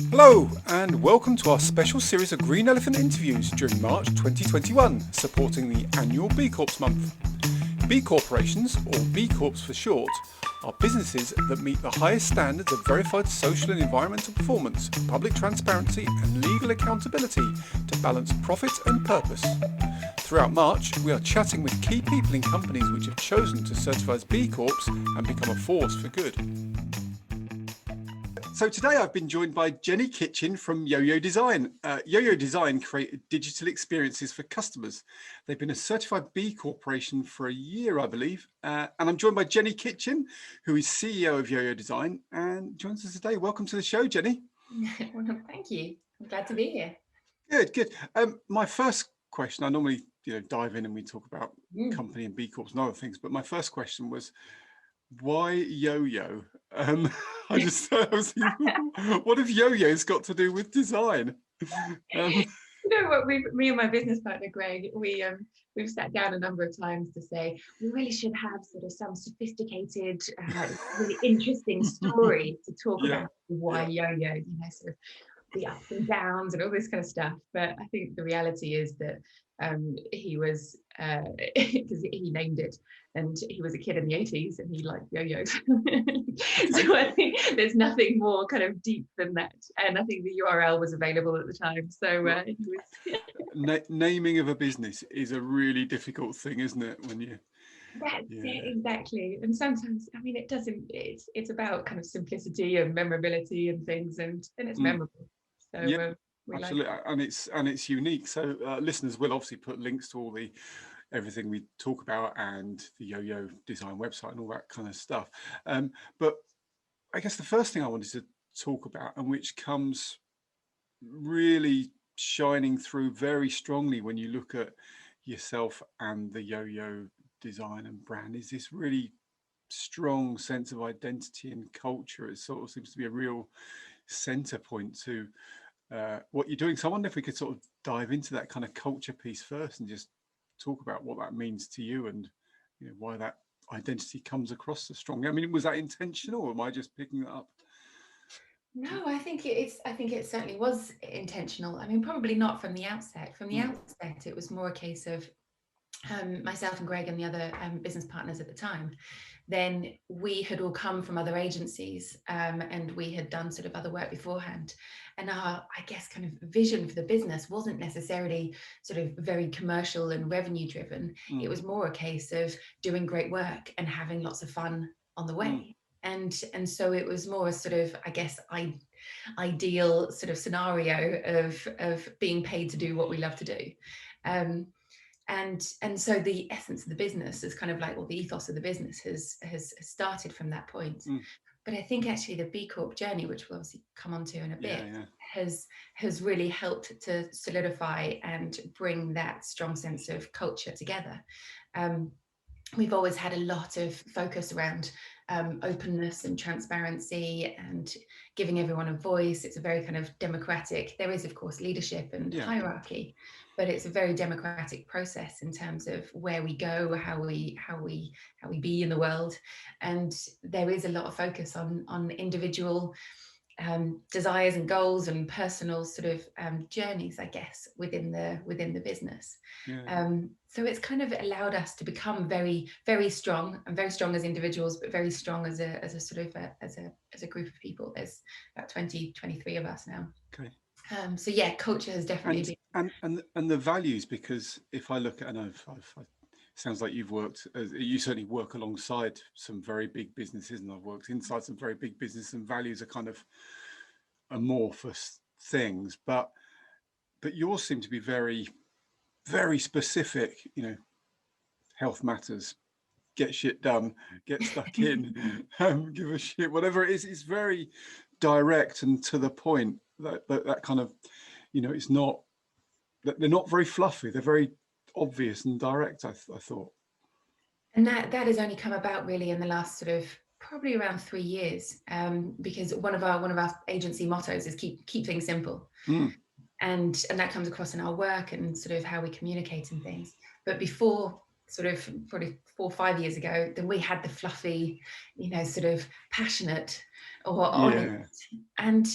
Hello, and welcome to our special series of Green Elephant interviews during March 2021, supporting the annual B Corps month. B corporations, or B Corps for short, are businesses that meet the highest standards of verified social and environmental performance, public transparency and legal accountability to balance profit and purpose. Throughout March, we are chatting with key people in companies which have chosen to certify as B Corps and become a force for good. So today I've been joined by Jenny Kitchen from Yoyo Design. Yoyo Design created digital experiences for customers. They've been a certified B Corporation for a year, I believe. And I'm joined by Jenny Kitchen, who is CEO of Yoyo Design and joins us today. Welcome to the show, Jenny. Well, thank you. I'm glad to be here. Good, good. My first question, I normally dive in and we talk about company and B Corps and other things, but my first question was, why yo-yo? I was thinking, what have yo-yos got to do with design? You know what? Me and my business partner Greg, we've sat down a number of times to say we really should have sort of some sophisticated, really interesting story to talk about why yo-yo. Sort of the ups and downs and all this kind of stuff. But I think the reality is that he was because he named it, and he was a kid in the 80s and he liked yo-yos. So I think there's nothing more kind of deep than that, and I think the URL was available at the time, so he was naming of a business is a really difficult thing, isn't it, when you That's it, exactly. And sometimes, I mean, it's about kind of simplicity and memorability and things, and it's memorable. So absolutely, and it's unique. So listeners will obviously put links to everything we talk about and the Yoyo Design website and all that kind of stuff. But I guess the first thing I wanted to talk about, and which comes really shining through very strongly when you look at yourself and the Yoyo Design and brand, is this really strong sense of identity and culture. It sort of seems to be a real center point to what you're doing. So I wonder if we could sort of dive into that kind of culture piece first and just talk about what that means to you and why that identity comes across so strongly. I mean, was that intentional, or am I just picking that up? No, I think it certainly was intentional. I mean, probably not from the outset. From the outset, it was more a case of myself and Greg and the other business partners at the time. Then we had all come from other agencies and we had done sort of other work beforehand. And our, I guess, kind of vision for the business wasn't necessarily sort of very commercial and revenue driven. It was more a case of doing great work and having lots of fun on the way. And so it was more a sort of, I guess, ideal sort of scenario of being paid to do what we love to do. And so the essence of the business is kind of like, well, the ethos of the business has started from that point. But I think actually the B Corp journey, which we'll obviously come on to in a bit, has really helped to solidify and bring that strong sense of culture together. We've always had a lot of focus around openness and transparency and giving everyone a voice. It's a very kind of democratic. There is, of course, leadership and hierarchy, but it's a very democratic process in terms of where we go, how we be in the world, and there is a lot of focus on individual desires and goals and personal sort of journeys, I guess, within the business. So it's kind of allowed us to become very, very strong, and very strong as individuals, but very strong as a sort of as a group of people. There's about 23 of us now. Okay. So yeah, culture has definitely been and the values, because if I look at, and I've sounds like you certainly work alongside some very big businesses, and I've worked inside some very big business, and values are kind of amorphous things, but yours seem to be very, very specific. Health matters, get shit done, get stuck in, give a shit, whatever it is. It's very direct and to the point. That kind of, it's not, they're not very fluffy, they're very obvious and direct, I thought. And that has only come about really in the last sort of probably around 3 years, because one of our agency mottos is keep things simple. And that comes across in our work and sort of how we communicate and things. But before, sort of probably 4 or 5 years ago, then we had the fluffy, sort of passionate or honest. And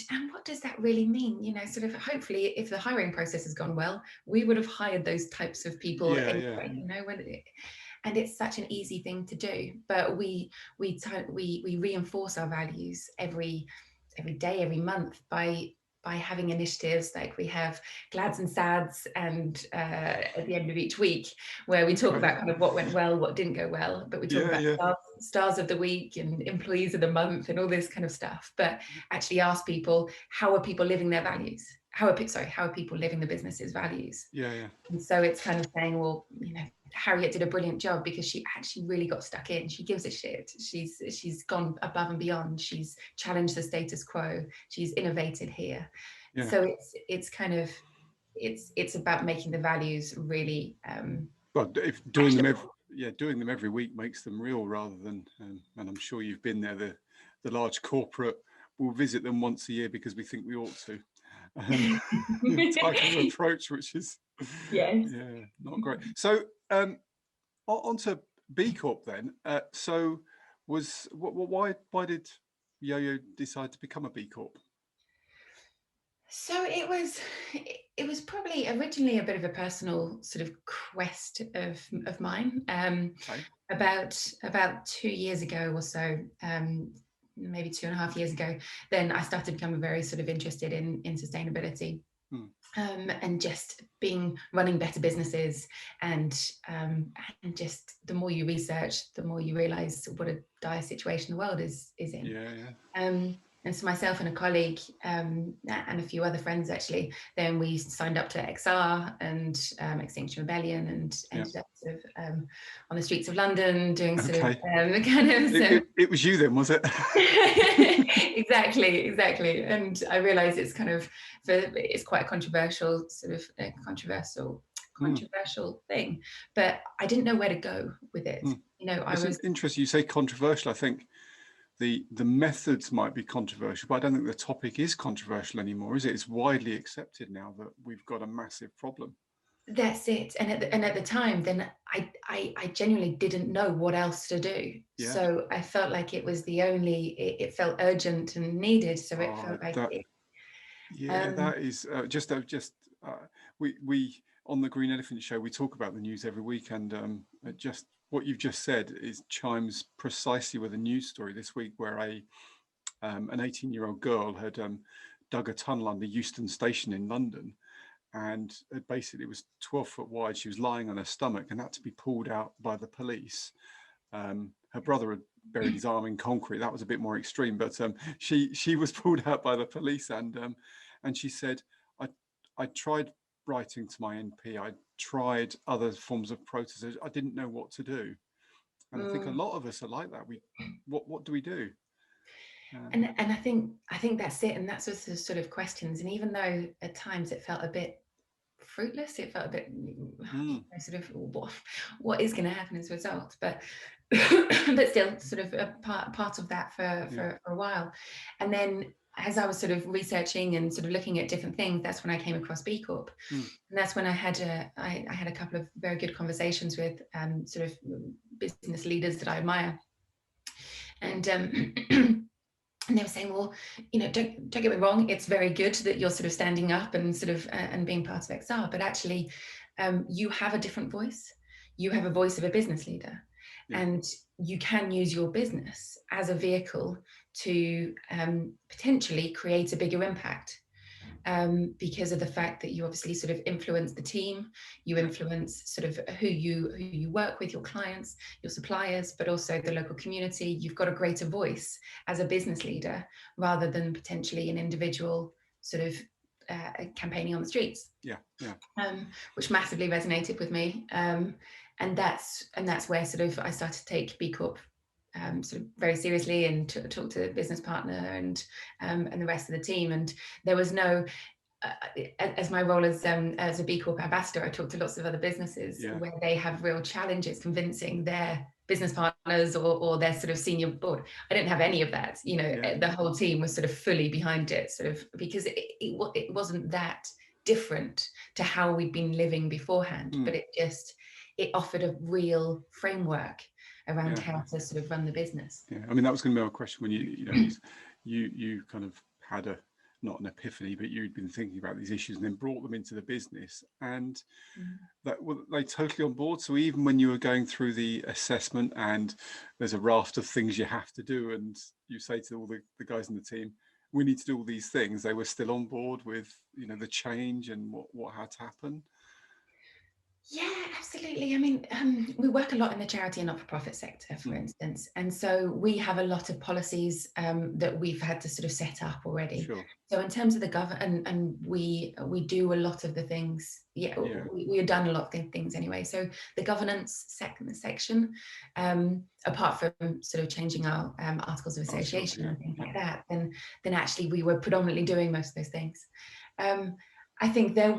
what does that really mean? You know, sort of hopefully if the hiring process has gone well, we would have hired those types of people anyway, you know, and it's such an easy thing to do, but we reinforce our values every day, every month by having initiatives like we have Glads and Sads and at the end of each week where we talk about kind of what went well, what didn't go well, but we talk about stars of the week and employees of the month and all this kind of stuff, but actually ask people, how are people living their values? How are people living the business's values? And so it's kind of saying, well, you know, Harriet did a brilliant job because she actually really got stuck in. She gives a shit. She's gone above and beyond. She's challenged the status quo. She's innovated here. So it's kind of it's about making the values really well, if doing them every week makes them real rather than and I'm sure you've been there, the large corporate will visit them once a year because we think we ought to. Type of approach, which is not great. So on to B Corp then. So why did Yoyo decide to become a B Corp? So it was probably originally a bit of a personal sort of quest of mine. About 2 years ago or so, maybe 2.5 years ago, then I started becoming very sort of interested in sustainability. And just running better businesses, and just the more you research, the more you realize what a dire situation the world is in. And so myself and a colleague and a few other friends actually, then we signed up to XR and Extinction Rebellion, and ended up sort of on the streets of London doing sort of kind of. It was you then, was it? Exactly. And I realised it's kind of it's quite a controversial thing, but I didn't know where to go with it. You know, I was interesting. You say controversial. I think the methods might be controversial, but I don't think the topic is controversial anymore, is it? It's widely accepted now that we've got a massive problem. That's it. And at the time, then I genuinely didn't know what else to do. So I felt like it was it felt urgent and needed. So it felt like that is we on the Green Elephant Show, we talk about the news every week, and just what you've just said chimes precisely with a news story this week where an 18-year-old girl had dug a tunnel under Euston Station in London, and basically it was 12 foot wide. She was lying on her stomach and had to be pulled out by the police. Her brother had buried his arm in concrete. That was a bit more extreme, but she was pulled out by the police, and she said, I tried writing to my NP. I tried other forms of protest. I didn't know what to do. And I think a lot of us are like that. What do we do? And I think that's it. And that's the sort of questions. And even though at times it felt a bit fruitless, it felt a bit sort of what is going to happen as a result. But still sort of a part of that for a while. And then as I was sort of researching and sort of looking at different things, that's when I came across B Corp. And that's when I had a couple of very good conversations with sort of business leaders that I admire. And and they were saying, well, you know, don't get me wrong, it's very good that you're sort of standing up and sort of and being part of XR, but actually you have a different voice. You have a voice of a business leader. And you can use your business as a vehicle to potentially create a bigger impact because of the fact that you obviously sort of influence the team, you influence sort of who you work with, your clients, your suppliers, but also the local community. You've got a greater voice as a business leader rather than potentially an individual sort of campaigning on the streets. Which massively resonated with me. And that's where sort of I started to take B Corp sort of very seriously and talk to the business partner and the rest of the team. And there was no, as my role as a B Corp ambassador, I talked to lots of other businesses where they have real challenges convincing their business partners or their sort of senior board. I didn't have any of that. You know, the whole team was sort of fully behind it, sort of because it wasn't that different to how we'd been living beforehand, but it offered a real framework around how to sort of run the business. I mean, that was going to be my question when you kind of had a not an epiphany, but you'd been thinking about these issues and then brought them into the business, and that were they totally on board? So even when you were going through the assessment and there's a raft of things you have to do, and you say to all the guys in the team, we need to do all these things, they were still on board with, you know, the change and what had to happen? Yeah, absolutely. I mean, we work a lot in the charity and not-for-profit sector, for instance, and so we have a lot of policies that we've had to sort of set up already. Sure. So in terms of the government, and we do a lot of the things. Yeah, we have done a lot of things anyway. So the governance section, apart from sort of changing our articles of association and things like that, then actually we were predominantly doing most of those things. I think there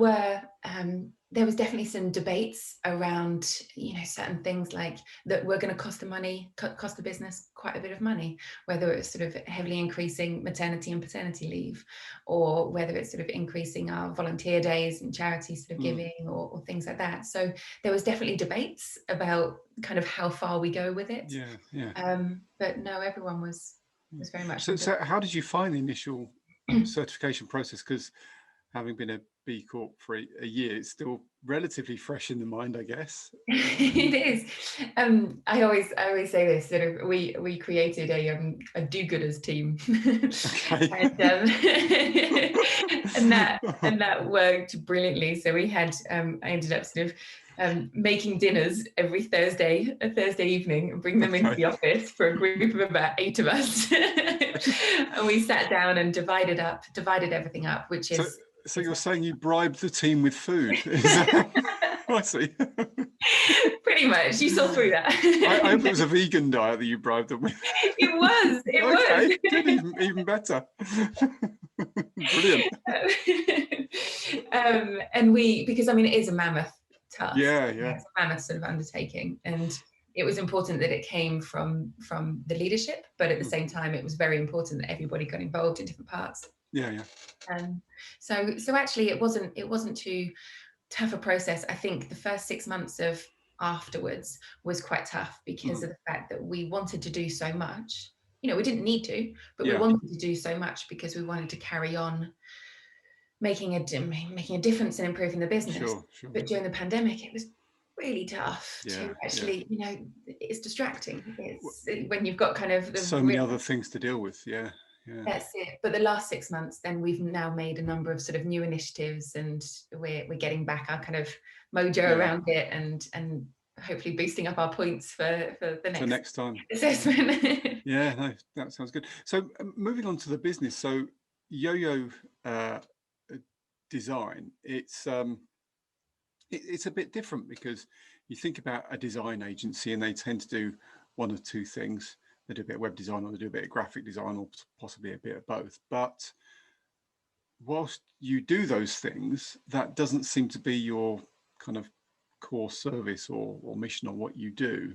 was definitely some debates around, you know, certain things like that were going to cost the business quite a bit of money, whether it was sort of heavily increasing maternity and paternity leave, or whether it's sort of increasing our volunteer days and charity sort of giving, or things like that. So there was definitely debates about kind of how far we go with it. But no, everyone was very much. So how did you find the initial certification process? Because having been a B Corp for a year, it's still relatively fresh in the mind, I guess. It is. I always say this, sort of, we created a do-gooders team, and that worked brilliantly. So we had I ended up sort of making dinners every Thursday evening, and bring them into the office for a group of about 8 of us, and we sat down and divided everything up, which is. So you're saying you bribed the team with food? I see. Pretty much. You saw through that. I hope it was a vegan diet that you bribed them with. It was. Okay, good, even better. Brilliant. And because I mean, it is a mammoth task. Yeah. It's a mammoth sort of undertaking, and it was important that it came from the leadership, but at the same time, it was very important that everybody got involved in different parts. So actually it wasn't too tough a process. I think the first 6 months of afterwards was quite tough because of the fact that we wanted to do so much. You know, we didn't need to, but we wanted to do so much because we wanted to carry on making a difference and improving the business. Sure. But during the pandemic, it was really tough to actually, you know, it's distracting. It's when you've got kind of so many other things to deal with. Yeah. That's it. But the last 6 months, then we've now made a number of sort of new initiatives, and we're getting back our kind of mojo around it, and hopefully boosting up our points for the next time assessment. No, that sounds good. So moving on to the business. So Yoyo Design, it's a bit different, because you think about a design agency and they tend to do one of two things. They do a bit of web design, or they do a bit of graphic design, or possibly a bit of both. But whilst you do those things, that doesn't seem to be your kind of core service or mission, or what you do.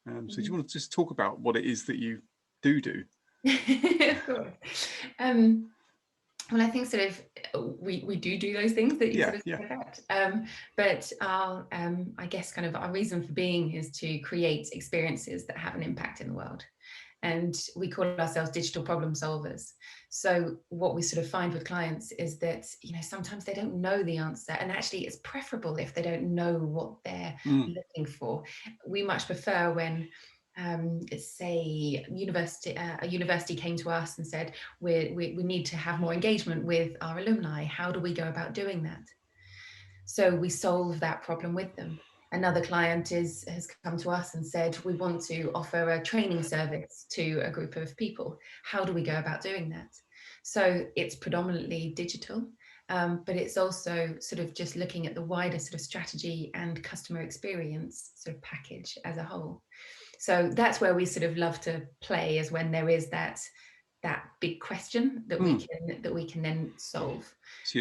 So do you want to just talk about what it is that you do? Of course. Well, I think sort of we do those things that you sort of said about. But our I guess kind of our reason for being is to create experiences that have an impact in the world. And we call ourselves digital problem solvers. So what we sort of find with clients is that, you know, sometimes they don't know the answer, and actually it's preferable if they don't know what they're looking for. We much prefer when say a university came to us and said, we need to have more engagement with our alumni. How do we go about doing that? So we solve that problem with them. Another client has come to us and said, we want to offer a training service to a group of people. How do we go about doing that? So it's predominantly digital, but it's also sort of just looking at the wider sort of strategy and customer experience sort of package as a whole. So that's where we sort of love to play, is when there is that big question that we can then solve. So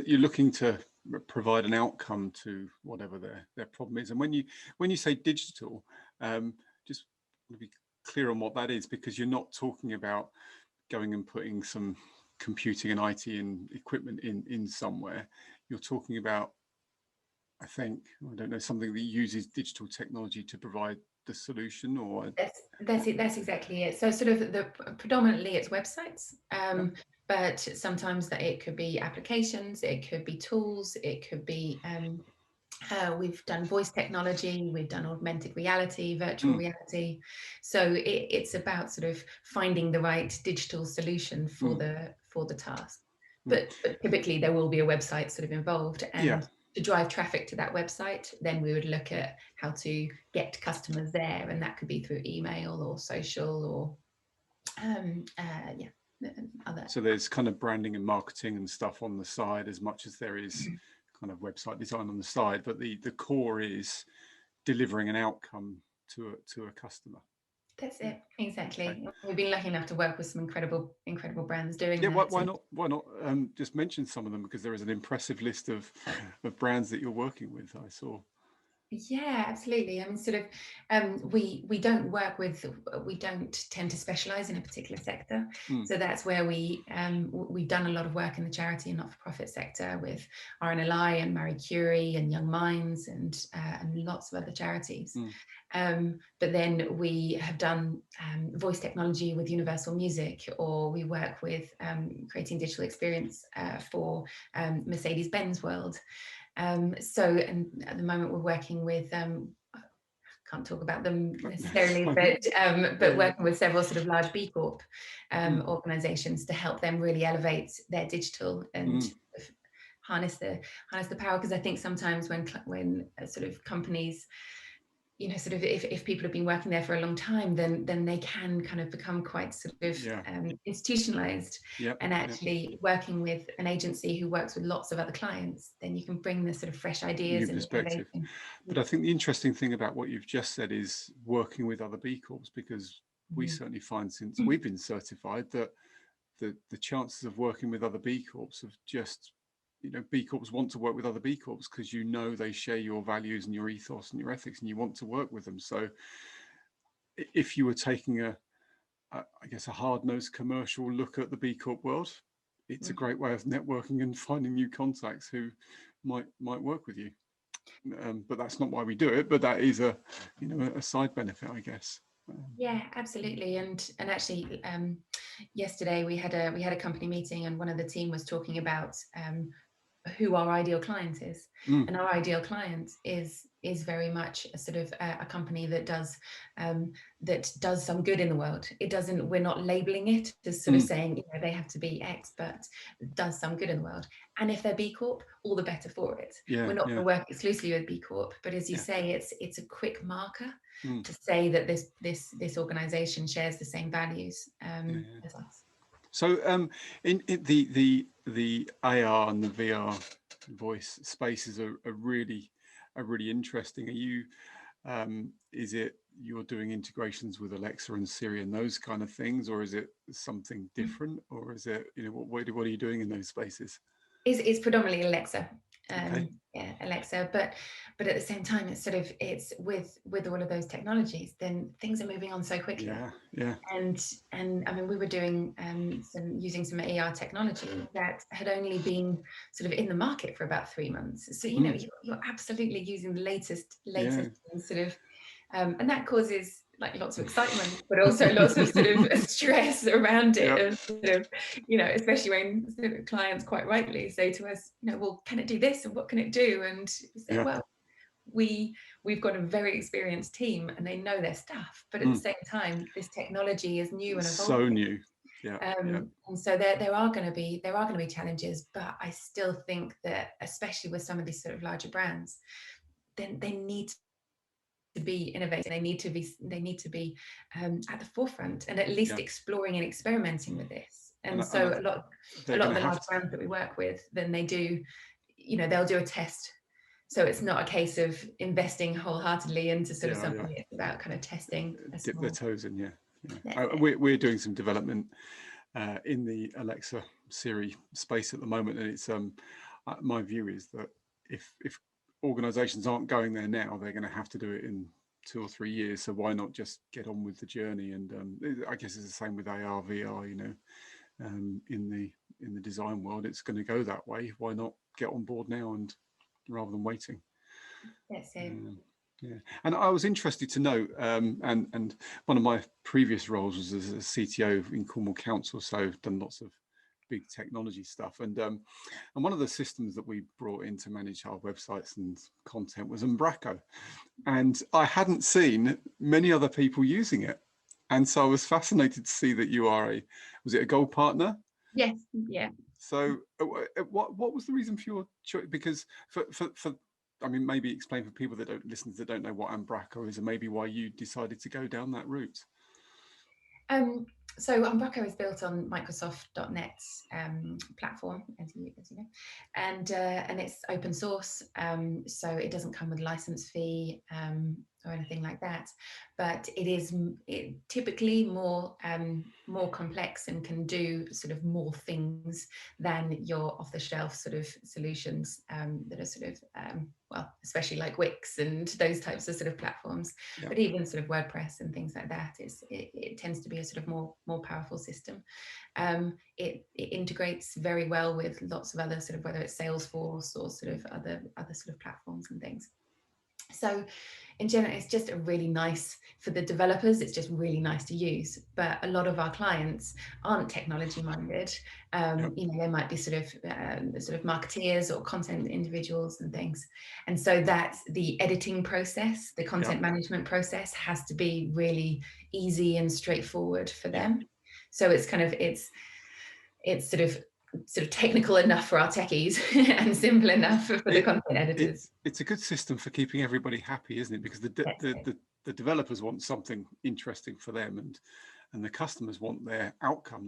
you're looking to provide an outcome to whatever their problem is. And when you say digital, just want to be clear on what that is, because you're not talking about going and putting some computing and IT and equipment in somewhere. You're talking about, I don't know, something that uses digital technology to provide the solution, or that's it. That's exactly it. So sort of predominantly it's websites, but sometimes that it could be applications, it could be tools, it could be we've done voice technology, we've done augmented reality, virtual reality. So it's about sort of finding the right digital solution for the task. But typically there will be a website sort of involved, and to drive traffic to that website, then we would look at how to get customers there, and that could be through email or social or other. So there's kind of branding and marketing and stuff on the side as much as there is kind of website design on the side, but the core is delivering an outcome to a customer. That's it, exactly. Okay. We've been lucky enough to work with some incredible brands doing that. Yeah, why not just mention some of them, because there is an impressive list of brands that you're working with, I saw. Yeah, absolutely. I mean, sort of, we don't tend to specialize in a particular sector. So that's where we've done a lot of work in the charity and not-for-profit sector with RNLI and Marie Curie and Young Minds and lots of other charities. But then we have done voice technology with Universal Music, or we work with creating digital experience for Mercedes-Benz World. So, and at the moment we're working with, can't talk about them necessarily, but working with several sort of large B Corp organizations to help them really elevate their digital and harness the power. Because I think sometimes when sort of companies, you know, sort of if people have been working there for a long time, then they can kind of become quite sort of institutionalized. And actually working with an agency who works with lots of other clients, then you can bring the sort of fresh ideas and perspective. But I think the interesting thing about what you've just said is working with other B Corps, because we certainly find since we've been certified that the chances of working with other B Corps have just, you know, B Corps want to work with other B Corps because, you know, they share your values and your ethos and your ethics, and you want to work with them. So if you were taking I guess a hard-nosed commercial look at the B Corp world, it's a great way of networking and finding new contacts who might work with you. But that's not why we do it, but that is a side benefit, I guess. Yeah, absolutely. And actually yesterday we had a company meeting, and one of the team was talking about who our ideal client is. And our ideal client is very much a sort of a company that does some good in the world. We're not labeling it as sort of saying, you know, they have to be X, but does some good in the world. And if they're B Corp, all the better for it. We're not going to work exclusively with B Corp, but as you say, it's a quick marker to say that this organization shares the same values as us. So in the AR and the VR voice spaces are really interesting. Are you is it you're doing integrations with Alexa and Siri and those kind of things, or is it something different, or is it, you know, what are you doing in those spaces? It's predominantly Alexa. Alexa, but at the same time, it's sort of, it's with all of those technologies, then things are moving on so quickly. And I mean, we were doing using some AR technology that had only been sort of in the market for about 3 months. So, you know, you're absolutely using the latest sort of, and that causes like lots of excitement, but also lots of sort of stress around it. And sort of, you know, especially when sort of clients quite rightly say to us, you know, well, can it do this and what can it do? And we say, well, we've got a very experienced team and they know their stuff, but at the same time, this technology is new and evolving. So new. And so there are going to be challenges, but I still think that, especially with some of these sort of larger brands, then they need to be innovative. They need to be at the forefront and at least exploring and experimenting with this. And so a lot of the large brands that we work with, then they do, you know, they'll do a test. So it's not a case of investing wholeheartedly into sort of something. It's about kind of testing. Dip their toes in, We're doing some development in the Alexa Siri space at the moment, and it's my view is that if organizations aren't going there now, they're going to have to do it in 2 or 3 years. So why not just get on with the journey? And I guess it's the same with AR, VR, you know, in the design world, it's going to go that way. Why not get on board now and rather than waiting? That's it. Yeah, and I was interested to know, and one of my previous roles was as a CTO in Cornwall Council, so I've done lots of big technology stuff, and one of the systems that we brought in to manage our websites and content was Umbraco, and I hadn't seen many other people using it, and so I was fascinated to see that you are was it a gold partner? Yes, yeah. So what was the reason for your choice? Because for I mean, maybe explain for people that don't listen, that don't know what Umbraco is, and maybe why you decided to go down that route. So Umbraco is built on Microsoft.NET's platform, as you know, and it's open source, so it doesn't come with license fee or anything like that. But it is typically more complex and can do sort of more things than your off-the-shelf sort of solutions that are sort of well, especially like Wix and those types of sort of platforms. Yeah. But even sort of WordPress and things like that, it tends to be a sort of more powerful system. It integrates very well with lots of other sort of, whether it's Salesforce or sort of other sort of platforms and things. So in general, it's just a really nice, for the developers, it's just really nice to use. But a lot of our clients aren't technology minded. You know, they might be sort of marketeers or content individuals and things. And so that's the editing process, the content management process has to be really easy and straightforward for them. So it's kind of, it's sort of technical enough for our techies and simple enough for the content editors. It's a good system for keeping everybody happy, isn't it? Because the developers want something interesting for them, and the customers want their outcome.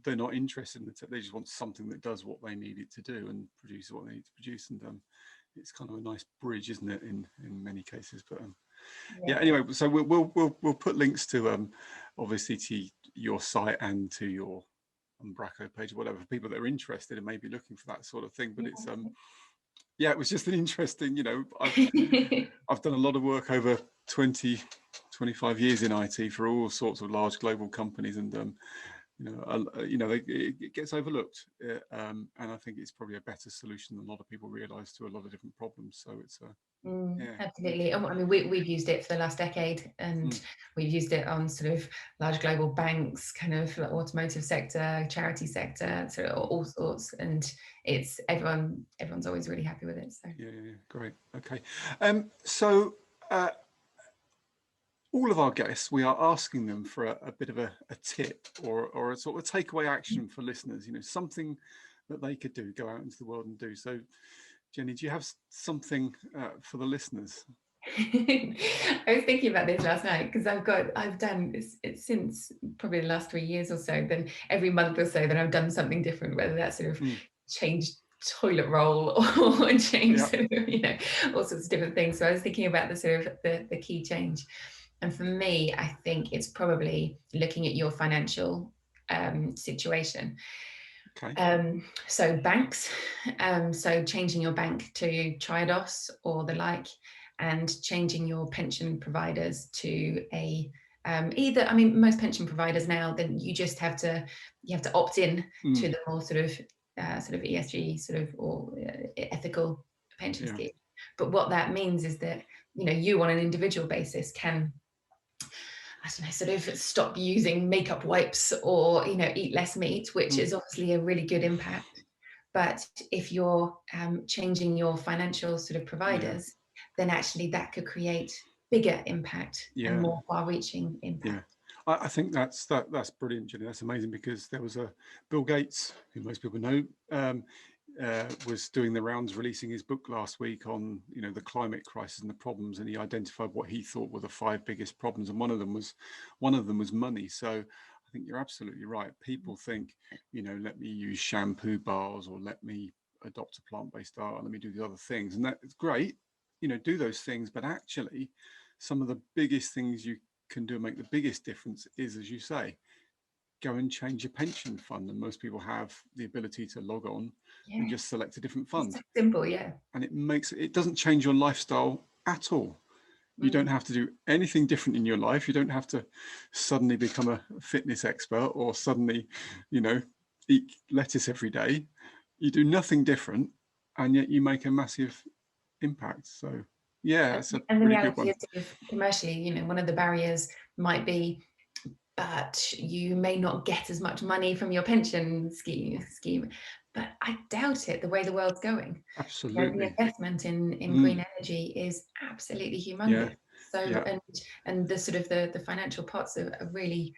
They're not interested in they just want something that does what they need it to do and produces what they need to produce. And it's kind of a nice bridge, isn't it, in many cases? But yeah. Anyway, so we'll put links to obviously to your site and to your Umbraco page, or whatever, for people that are interested and maybe looking for that sort of thing. But it's yeah, it was just an interesting, you know, I've done a lot of work over 25 years in IT for all sorts of large global companies, and it gets overlooked, and I think it's probably a better solution than a lot of people realize to a lot of different problems. So it's absolutely. I mean, we've used it for the last decade, and we've used it on sort of large global banks, kind of like automotive sector, charity sector, sort of all sorts, and it's everyone's always really happy with it. So great. Okay, so all of our guests, we are asking them for a bit of a tip or a sort of takeaway action for listeners, you know, something that they could do, go out into the world and do. So Jenny, do you have something for the listeners? I was thinking about this last night because I've done it since probably the last 3 years or so. Then every month or so, then I've done something different, whether that's sort of changed toilet roll or change sort of, you know, all sorts of different things. So I was thinking about the sort of the key change. And for me, I think it's probably looking at your financial situation. Okay. So banks, so changing your bank to Triodos or the like, and changing your pension providers to a either, I mean, most pension providers now, then you have to opt in to the more sort of ESG sort of or ethical pension scheme. But what that means is that, you know, you on an individual basis can, I don't know, sort of stop using makeup wipes or, you know, eat less meat, which is obviously a really good impact. But if you're changing your financial sort of providers, then actually that could create bigger impact and more far-reaching impact. I think that's brilliant, Jenny. That's amazing, because there was a Bill Gates, who most people know, was doing the rounds, releasing his book last week on, you know, the climate crisis and the problems, and he identified what he thought were the 5 biggest problems, and one of them was money. So I think you're absolutely right. People think, you know, let me use shampoo bars, or let me adopt a plant-based diet, let me do the other things, and that's great, you know, do those things, but actually some of the biggest things you can do and make the biggest difference is, as you say, go and change your pension fund. And most people have the ability to log on and just select a different fund. It's simple, and it doesn't change your lifestyle at all. You don't have to do anything different in your life. You don't have to suddenly become a fitness expert, or suddenly, you know, eat lettuce every day. You do nothing different, and yet you make a massive impact. So Yeah, that's a And the really good reality one. is sort of commercially, you know, one of the barriers might be but you may not get as much money from your pension scheme. But I doubt it, the way the world's going. The Absolutely. investment in green Mm. energy is absolutely Yeah. humongous. So Yeah. and the sort of the financial pots are really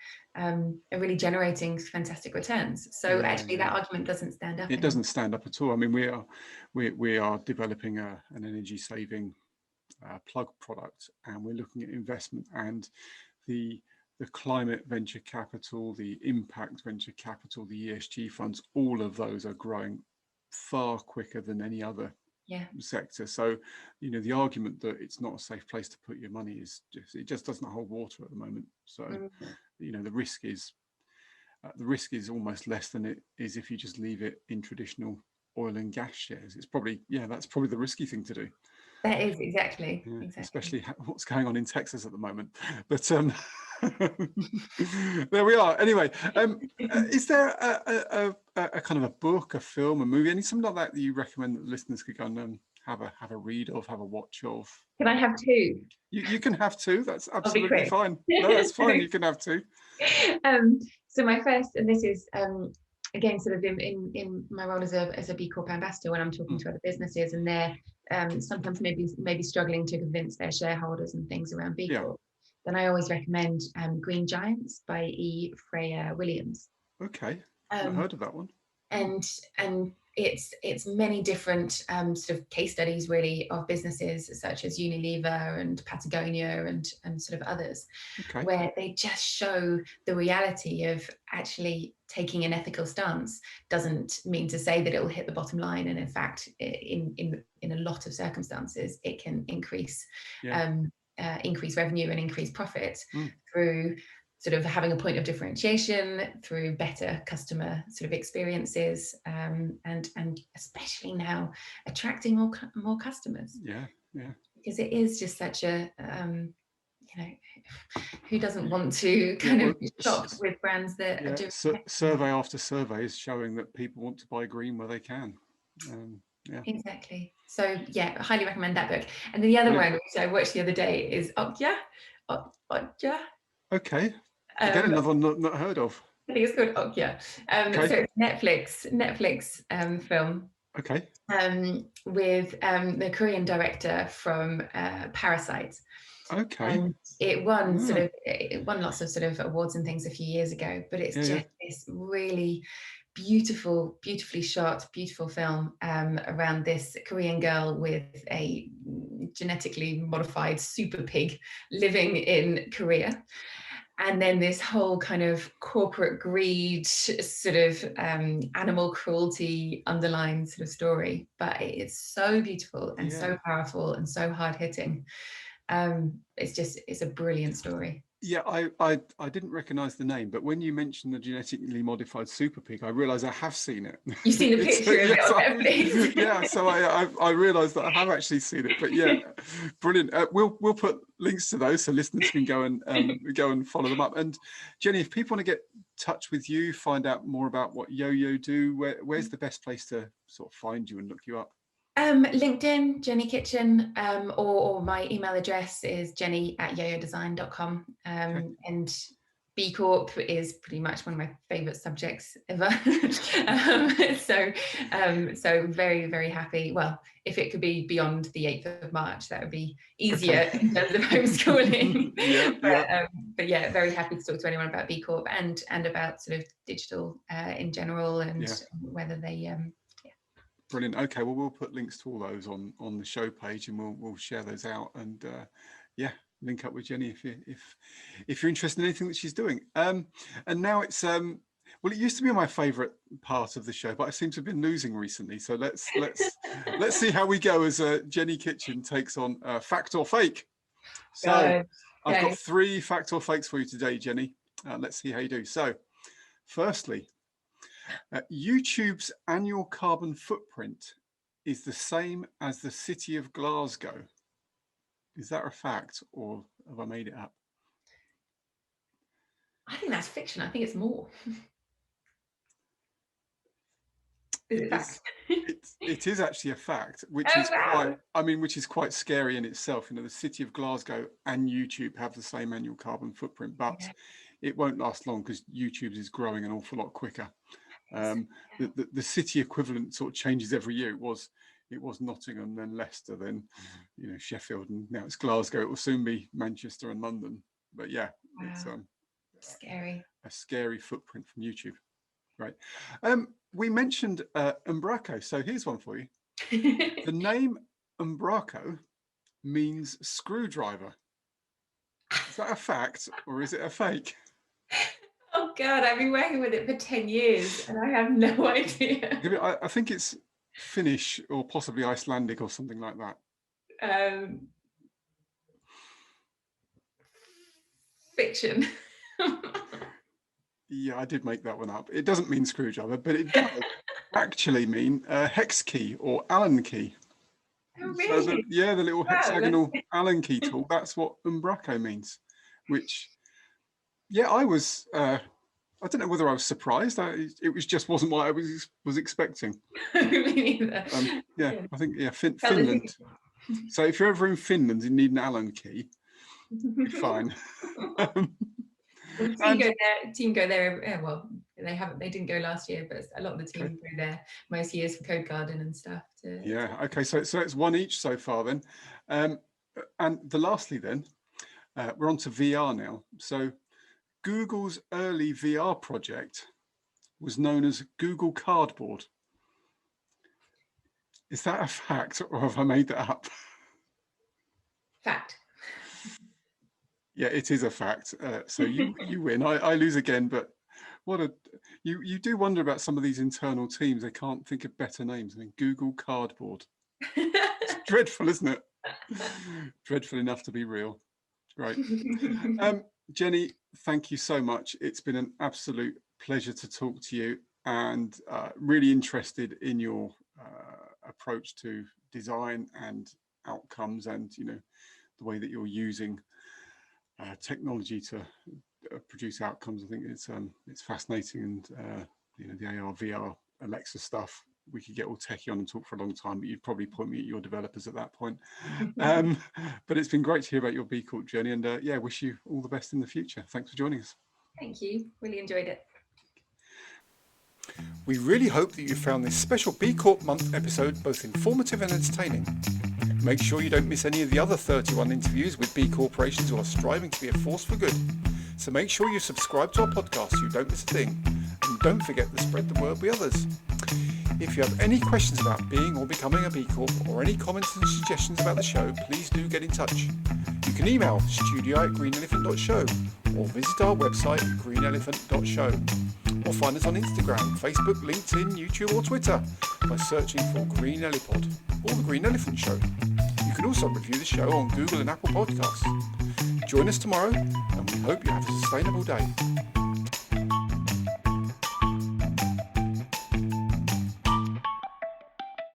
generating fantastic returns. So Yeah. actually that argument doesn't stand up It anymore. doesn't stand up at all. I mean, we are developing an energy saving plug product, and we're looking at investment, and the climate venture capital, the impact venture capital, the ESG funds, all of those are growing far quicker than any other sector. So, you know, the argument that it's not a safe place to put your money is just doesn't hold water at the moment. So, you know, the risk is almost less than it is if you just leave it in traditional oil and gas shares. It's probably, that's probably the risky thing to do. That is exactly. Especially what's going on in Texas at the moment. But there we are. Anyway, is there a kind of a book, a film, a movie, something like that you recommend that listeners could go and have a read of, have a watch of? Can I have two? You can have two. That's I'll be absolutely quick. fine. No, that's fine. You can have two. So my first, and this is again sort of in my role as a B Corp ambassador, when I'm talking to other businesses and they're sometimes maybe struggling to convince their shareholders and things around B Corp, then I always recommend Green Giants by E. Freya Williams. Okay, I've heard of that one. And it's many different sort of case studies really of businesses such as Unilever and Patagonia and sort of others, where they just show the reality of actually taking an ethical stance doesn't mean to say that it will hit the bottom line, and in fact in a lot of circumstances it can increase revenue and increase profit through sort of having a point of differentiation, through better customer sort of experiences, and especially now attracting more customers. Because it is just such a who doesn't want to kind of shop with brands that are doing survey after survey is showing that people want to buy green where they can. Exactly. So I highly recommend that book. And the other one which I watched the other day is Okja. Okay. Again, another one not heard of. I think it's called Okja. So it's Netflix film. Okay. With the Korean director from Parasite. Okay. And it won lots of sort of awards and things a few years ago, but it's just this really beautifully shot, beautiful film around this Korean girl with a genetically modified super pig living in Korea. And then this whole kind of corporate greed, sort of animal cruelty underlying sort of story. But it's so beautiful and so powerful and so hard hitting. It's a brilliant story. Yeah, I didn't recognize the name, but when you mentioned the genetically modified super pig, I realized I have seen it. You've seen the picture of it on Netflix. Yeah, so I realized that I have actually seen it. But brilliant. We'll put links to those so listeners can go and follow them up. And Jenny, if people want to get in touch with you, find out more about what Yoyo do, where's the best place to sort of find you and look you up? LinkedIn, Jenny Kitchen, or my email address is jenny@yoyodesign.com. And B Corp is pretty much one of my favorite subjects ever. So very, very happy. Well, if it could be beyond the 8th of March, that would be easier in terms of homeschooling. But very happy to talk to anyone about B Corp and about sort of digital in general and whether they Brilliant. Okay, well, we'll put links to all those on the show page, and we'll share those out, and link up with Jenny if you're interested in anything that she's doing. And now it's well, it used to be my favourite part of the show, but I seem to have been losing recently. So let's see how we go as Jenny Kitchen takes on fact or fake. So I've got 3 fact or fakes for you today, Jenny. Let's see how you do. So, firstly, YouTube's annual carbon footprint is the same as the city of Glasgow. Is that a fact, or have I made it up? I think that's fiction. I think it's more. Is it fact? It is actually a fact, which Oh, is wow. which is quite scary in itself. The city of Glasgow and YouTube have the same annual carbon footprint, but Yeah, it won't last long because YouTube is growing an awful lot quicker. yeah. The city equivalent sort of changes every year. It was Nottingham, then Leicester, then Sheffield, and now it's Glasgow. It will soon be Manchester and London. But yeah, it's Wow. Scary. a scary footprint from YouTube. Right. We mentioned Umbraco, so here's one for you. The name Umbraco means screwdriver. Is that a fact or is it a fake? Oh God, I've been working with it for 10 years and I have no idea. I think it's Finnish or possibly Icelandic or something like that. Fiction. Yeah, I did make that one up. It doesn't mean screwdriver, but it does actually mean hex key or Allen key. Oh, So really? the little Wow, hexagonal Allen key tool, that's what Umbraco means, which, yeah, I don't know whether I was surprised. It wasn't what I was expecting. Me neither. Yeah, I think Finland. So if you're ever in Finland, you need an Allen key. You're fine. Team go there. Well, they didn't go last year, but a lot of the team go there most years for Code Garden and stuff. Okay. So it's one each so far then, and lastly then, we're on to VR now. So Google's early VR project was known as Google Cardboard. Is that a fact or have I made that up? Fact. Yeah, it is a fact. So you win. I lose again, but you do wonder about some of these internal teams. They can't think of better names. I mean, Google Cardboard. It's dreadful, isn't it? Dreadful enough to be real. Right. Jenny, thank you so much. It's been an absolute pleasure to talk to you, and really interested in your approach to design and outcomes, and the way that you're using technology to produce outcomes. I think it's fascinating, and the AR, VR, Alexa stuff. We could get all techie on and talk for a long time, but you'd probably point me at your developers at that point. But it's been great to hear about your B Corp journey, and wish you all the best in the future. Thanks for joining us. Thank you. Really enjoyed it. We really hope that you found this special B Corp month episode both informative and entertaining. Make sure you don't miss any of the other 31 interviews with B corporations who are striving to be a force for good. So make sure you subscribe to our podcast so you don't miss a thing. And don't forget to spread the word with others. If you have any questions about being or becoming a B Corp, or any comments and suggestions about the show, please do get in touch. You can email studio@greenelephant.show or visit our website greenelephant.show, or find us on Instagram, Facebook, LinkedIn, YouTube or Twitter by searching for Green Elipod or The Green Elephant Show. You can also review the show on Google and Apple Podcasts. Join us tomorrow, and we hope you have a sustainable day.